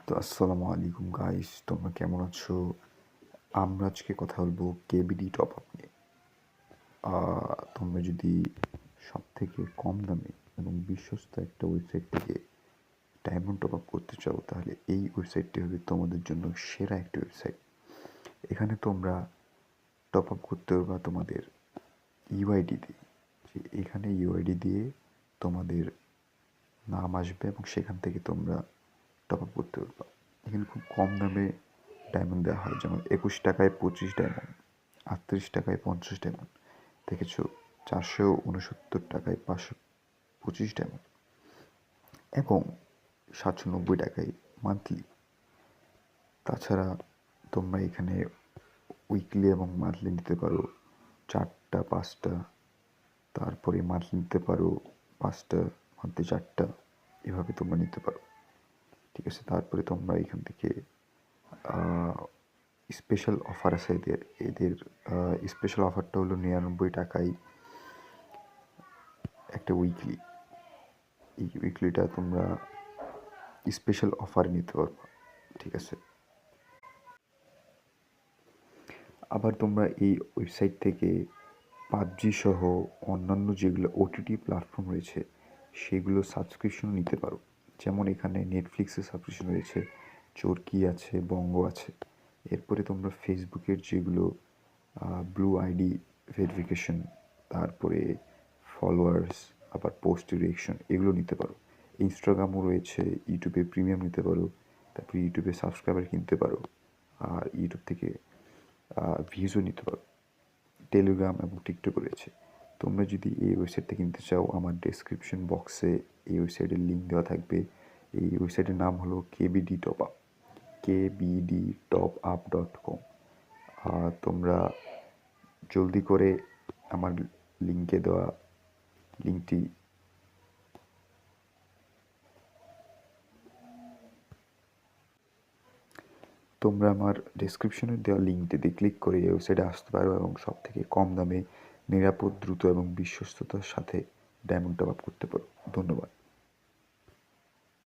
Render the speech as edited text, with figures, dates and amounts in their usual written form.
তো আসসালামু আলাইকুম গাইস, তোমরা কেমন আছো? আমরা আজকে কথা বলবো কেবিডি টপ আপ নিয়ে। তোমরা যদি সব থেকে কম দামে এবং বিশ্বস্ত একটা ওয়েবসাইট থেকে ডায়মন্ড টপ আপ করতে চাও, তাহলে এই ওয়েবসাইটটি হবে তোমাদের জন্য সেরা একটা ওয়েবসাইট। এখানে তোমরা টপ আপ করতে পারবা তোমাদের ইউআইডি দিয়ে। এখানে ইউআইডি দিয়ে তোমাদের নাম আসবে এবং সেখান থেকে তোমরা টপ আপ করতে পারবা। এখানে খুব কম দামে ডায়মন্ড দেওয়া হয়, যেমন 21 টাকায় 25 ডায়মন্ড, 38 টাকায় 50 ডায়মন্ড, দেখেছো, 469 টাকায় 525 ডায়মন্ড এবং 790 টাকায় মান্থলি। তাছাড়া তোমরা এখানে উইকলি এবং মান্থলি নিতে পারো 4টা 5টা, তারপরে মান্থলি নিতে পারো 5টা, মান্থলি 4টা, এভাবে তোমরা নিতে পারো। ঠিক আছে, তারপরে তোমরা এখান থেকে স্পেশাল অফার আছে এদের স্পেশাল অফারটা হলো 99 টাকায় একটা উইকলি। এই উইকলিটা তোমরা স্পেশাল অফার নিতে পারবে। ঠিক আছে, আবার তোমরা এই ওয়েবসাইট থেকে পাবজি সহ অন্যান্য যেগুলো ওটিটি প্ল্যাটফর্ম রয়েছে সেগুলো সাবস্ক্রিপশন নিতে পারো। যেমন এখানে নেটফ্লিক্সের সাবস্ক্রিপশন রয়েছে, চরকি আছে, বঙ্গ আছে। এরপরে তোমরা ফেসবুকের যেগুলো ব্লু আইডি ভেরিফিকেশন, তারপরে ফলোয়ার্স, আবার পোস্ট রিয়েকশন, এগুলো নিতে পারো। ইনস্টাগ্রামও রয়েছে, ইউটিউবে প্রিমিয়াম নিতে পারো, তারপরে ইউটিউবে সাবস্ক্রাইবার কিনতে পারো, আর ইউটিউব থেকে ভিউজও নিতে পারো। টেলিগ্রাম এবং টিকটক রয়েছে। তোমরা যদি এই ওয়েবসাইটটা কিনতে চাও, আমার ডেসক্রিপশন বক্সে এই ওয়েবসাইটের লিঙ্ক দেওয়া থাকবে। এই ওয়েবসাইটের নাম হলো কেবিডি টপ আপ, kbdtopup.com। তোমরা জলদি করে আমার লিঙ্কে দেওয়া লিঙ্কটি তোমরা আমার ডেসক্রিপশনে দেওয়া লিঙ্কটিতে ক্লিক করে এই ওয়েবসাইটে আসতে পারো এবং সব থেকে কম দামে নিরাপদ, দ্রুত এবং বিশ্বস্ততার সাথে ডায়মন্ড টপ আপ করতে পারো। ধন্যবাদ।